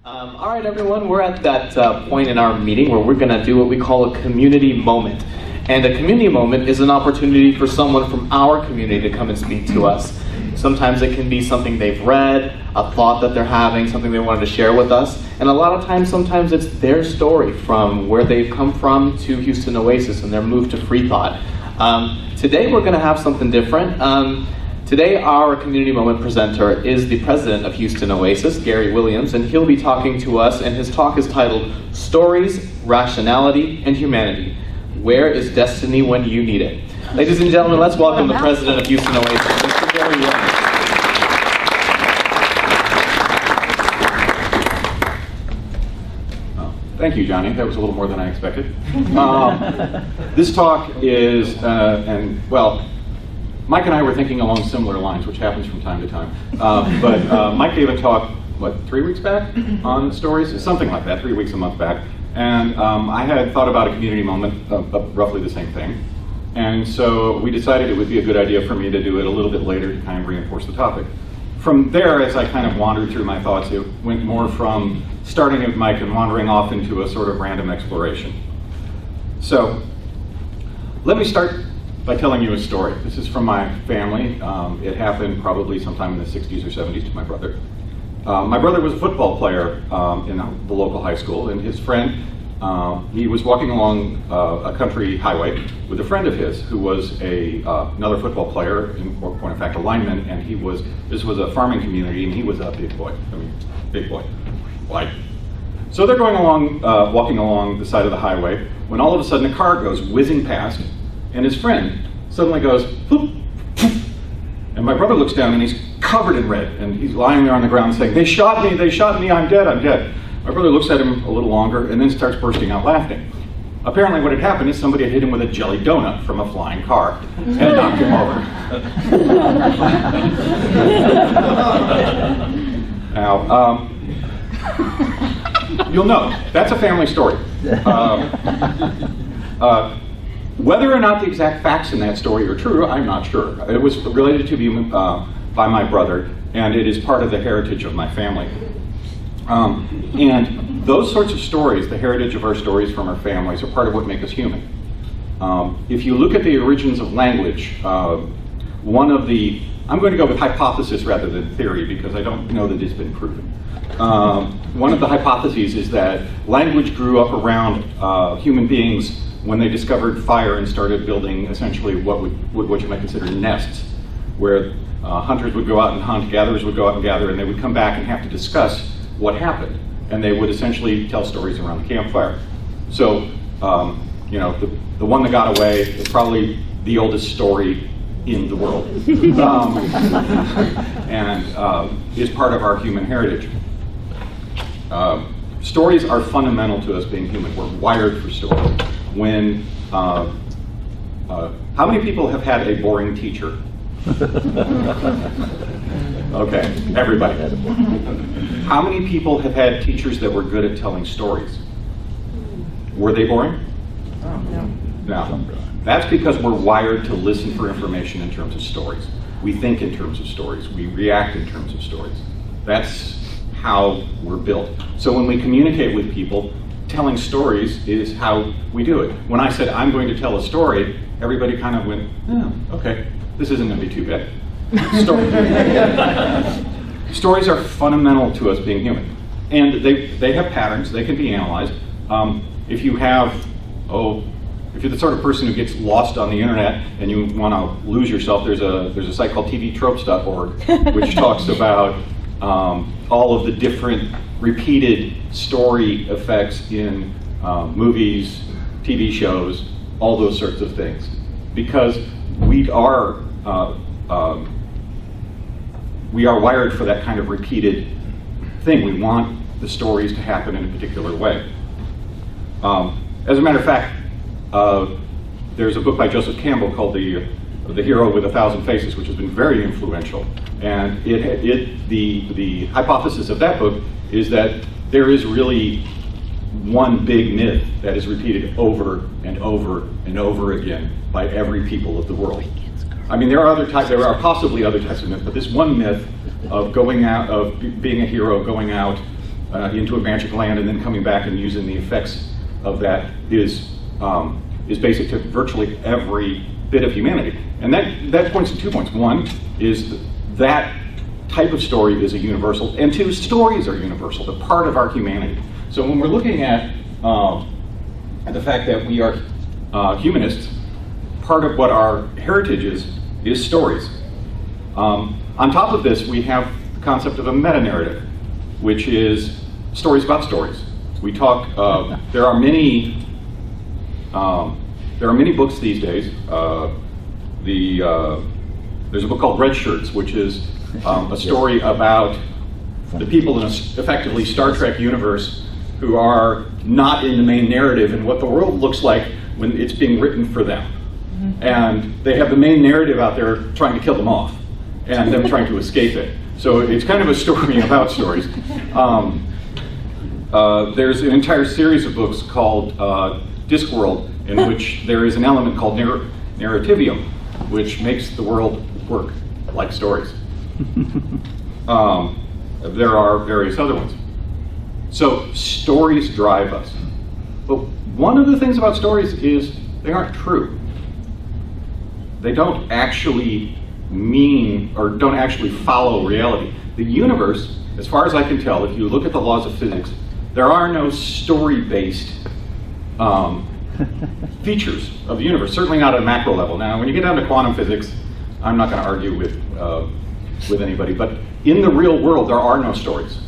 All right, everyone, we're at that point in our meeting where we're going to do what we call a community moment. And a community moment is an opportunity for someone from our community to come and speak to us. Sometimes it can be something they've read, a thought that they're having, something they wanted to share with us. And a lot of times, sometimes it's their story from where they've come from to Houston Oasis and their move to Free Thought. Today we're going to have something different. Today our community moment presenter is the president of Houston Oasis, Gary Williams, and he'll be talking to us, and his talk is titled Stories, Rationality, and Humanity. Where is destiny when you need it? Ladies and gentlemen, let's welcome the president of Houston Oasis, Mr. Gary Williams. Thank you, Johnny. That was a little more than I expected. This talk is, Mike and I were thinking along similar lines, which happens from time to time. But Mike gave a talk, 3 weeks back on stories? Something like that, 3 weeks, a month back. And I had thought about a community moment of roughly the same thing. And so we decided it would be a good idea for me to do it a little bit later to kind of reinforce the topic. From there, as I kind of wandered through my thoughts, it went more from starting with Mike and wandering off into a sort of random exploration. So let me start by telling you a story. This is from my family. It happened probably sometime in the 60s or 70s to my brother. My brother was a football player in the local high school, and his friend, he was walking along a country highway with a friend of his who was another football player, in point of fact a lineman, and this was a farming community, and he was a big boy. White. So they're going along, walking along the side of the highway, when all of a sudden a car goes whizzing past, and his friend suddenly goes, "Whoop," and my brother looks down and he's covered in red, and he's lying there on the ground saying, they shot me, I'm dead. My brother looks at him a little longer and then starts bursting out laughing. Apparently what had happened is somebody had hit him with a jelly donut from a flying car and knocked him over. Now, you'll know, that's a family story. Whether or not the exact facts in that story are true, I'm not sure. It was related to me by my brother, and it is part of the heritage of my family. And those sorts of stories, the heritage of our stories from our families, are part of what make us human. If you look at the origins of language, one of the, I'm going to go with hypothesis rather than theory because I don't know that it's been proven. One of the hypotheses is that language grew up around human beings when they discovered fire and started building essentially what you might consider nests, where hunters would go out and hunt, gatherers would go out and gather, and they would come back and have to discuss what happened. And they would essentially tell stories around the campfire. So, the one that got away is probably the oldest story in the world, and is part of our human heritage. Stories are fundamental to us being human. We're wired for stories. When, how many people have had a boring teacher? Okay, everybody. How many people have had teachers that were good at telling stories? Were they boring? No. That's because we're wired to listen for information in terms of stories. We think in terms of stories. We react in terms of stories. That's how we're built. So when we communicate with people, telling stories is how we do it. When I said, I'm going to tell a story, everybody kind of went, oh, okay, this isn't going to be too bad. Stories are fundamental to us being human. And they have patterns, they can be analyzed. If you're the sort of person who gets lost on the internet and you want to lose yourself, there's a site called tvtropes.org, which talks about all of the different repeated story effects in movies, TV shows, all those sorts of things. Because we are wired for that kind of repeated thing. We want the stories to happen in a particular way. As a matter of fact, there's a book by Joseph Campbell called The Hero with 1,000 Faces, which has been very influential. And the hypothesis of that book is that there is really one big myth that is repeated over and over and over again by every people of the world. I mean, there are possibly other types of myths, but this one myth of going out, of being a hero, going out, into a magic land and then coming back and using the effects of that is basic to virtually every bit of humanity. And that points to 2 points. One is that type of story is a universal, and two, stories are universal. They're part of our humanity. So when we're looking at the fact that we are humanists, part of what our heritage is stories. On top of this, we have the concept of a meta-narrative, which is stories about stories. We talk. There are many books these days. There's a book called Red Shirts, which is a story about the people in effectively Star Trek universe who are not in the main narrative and what the world looks like when it's being written for them. And they have the main narrative out there trying to kill them off and them trying to escape it. So it's kind of a story about stories. There's an entire series of books called Discworld, in which there is an element called narrativium, which makes the world work like stories. There are various other ones. So stories drive us. But one of the things about stories is they aren't true. They don't actually mean or don't actually follow reality. The universe, as far as I can tell, if you look at the laws of physics, there are no story-based features of the universe, certainly not at a macro level. Now, when you get down to quantum physics, I'm not going to argue with anybody, but in the real world, there are no stories.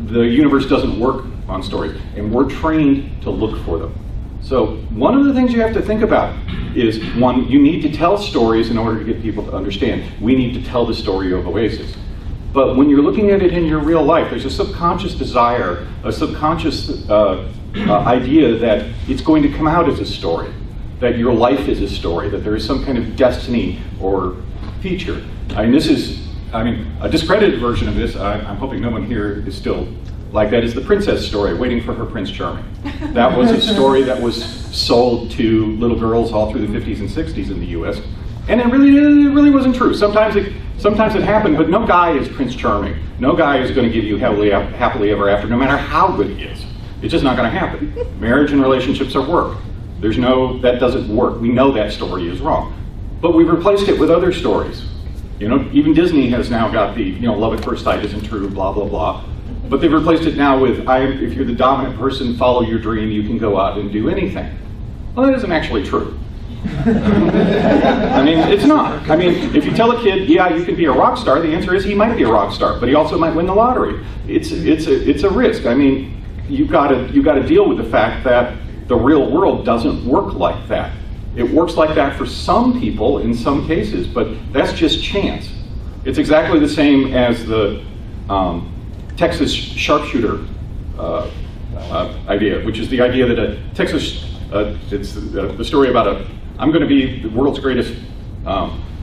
The universe doesn't work on stories, and we're trained to look for them. So one of the things you have to think about is, one, you need to tell stories in order to get people to understand. We need to tell the story of Oasis. But when you're looking at it in your real life, there's a subconscious desire, a subconscious idea that it's going to come out as a story, that your life is a story, that there is some kind of destiny or feature. I mean, a discredited version of this, I'm hoping no one here is still like that, is the princess story, Waiting for Her Prince Charming. That was a story that was sold to little girls all through the 50s and 60s in the US. And it really wasn't true. Sometimes it happened, but no guy is Prince Charming. No guy is going to give you happily ever after, no matter how good he is. It's just not going to happen. Marriage and relationships are work. That doesn't work. We know that story is wrong. But we've replaced it with other stories. You know, even Disney has now got the, love at first sight isn't true, blah, blah, blah. But they've replaced it now with, if you're the dominant person, follow your dream, you can go out and do anything. Well, that isn't actually true. I mean, it's not. I mean, if you tell a kid, yeah, you can be a rock star, the answer is he might be a rock star, but he also might win the lottery. It's a risk. I mean, you've got to deal with the fact that the real world doesn't work like that. It works like that for some people in some cases, but that's just chance. It's exactly the same as the Texas sharpshooter idea, which is the idea that a Texas, it's the story about I'm going to be the world's greatest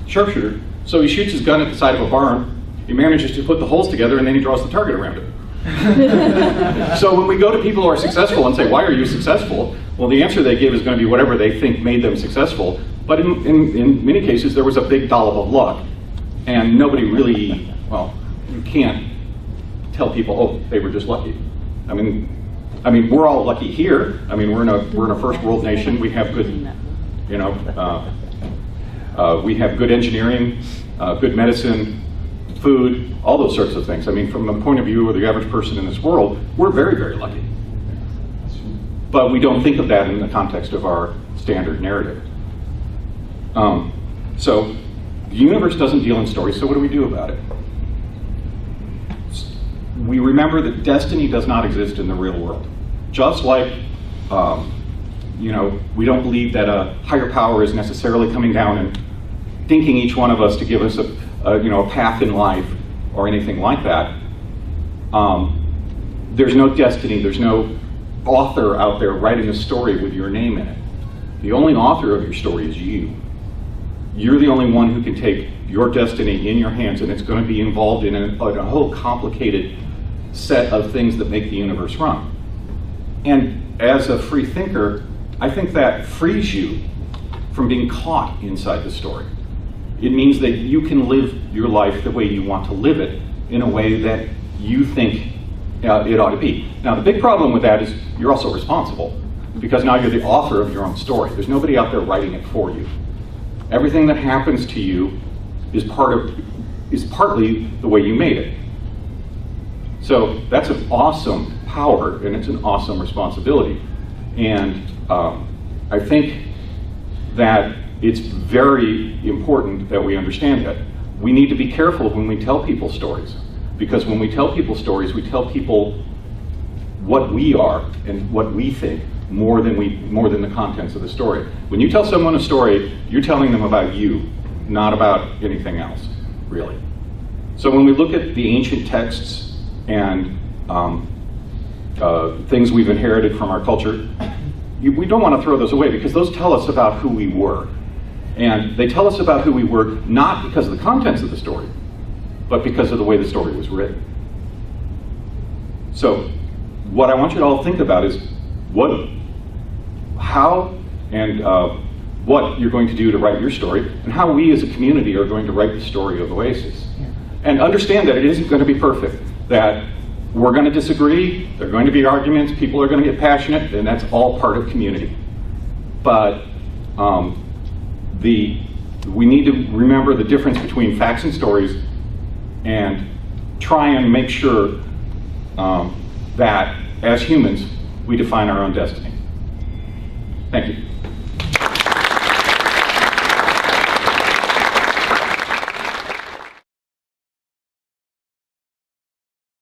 sharpshooter. So he shoots his gun at the side of a barn, he manages to put the holes together, and then he draws the target around it. So when we go to people who are successful and say, why are you successful? Well, the answer they give is going to be whatever they think made them successful. But in many cases, there was a big dollop of luck. And nobody really, well, you can't tell people, oh, they were just lucky. I mean, we're all lucky here. I mean, we're in a first world nation. We have good, we have good engineering, good medicine, food, all those sorts of things. I mean, from the point of view of the average person in this world, we're very, very lucky. But we don't think of that in the context of our standard narrative. So the universe doesn't deal in stories, so what do we do about it? We remember that destiny does not exist in the real world. Just like, we don't believe that a higher power is necessarily coming down and thinking each one of us to give us a path in life or anything like that. There's no destiny, there's no author out there writing a story with your name in it. The only author of your story is you. You're the only one who can take your destiny in your hands, and it's going to be involved in a whole complicated set of things that make the universe run. And as a free thinker, I think that frees you from being caught inside the story. It means that you can live your life the way you want to live it, in a way that you think it ought to be. Now, the big problem with that is you're also responsible, because now you're the author of your own story. There's nobody out there writing it for you. Everything that happens to you is partly the way you made it. So that's an awesome power, and it's an awesome responsibility. And I think that it's very important that we understand that. We need to be careful when we tell people stories, because when we tell people stories, we tell people what we are and what we think more than the contents of the story. When you tell someone a story, you're telling them about you, not about anything else, really. So when we look at the ancient texts and things we've inherited from our culture, we don't want to throw those away, because those tell us about who we were. And they tell us about who we were not because of the contents of the story, but because of the way the story was written. So what I want you to all think about is how and what you're going to do to write your story, and how we as a community are going to write the story of Oasis. And understand that it isn't going to be perfect, that we're going to disagree, there are going to be arguments, people are going to get passionate, and that's all part of community. But we need to remember the difference between facts and stories, and try and make sure that as humans, we define our own destiny. Thank you.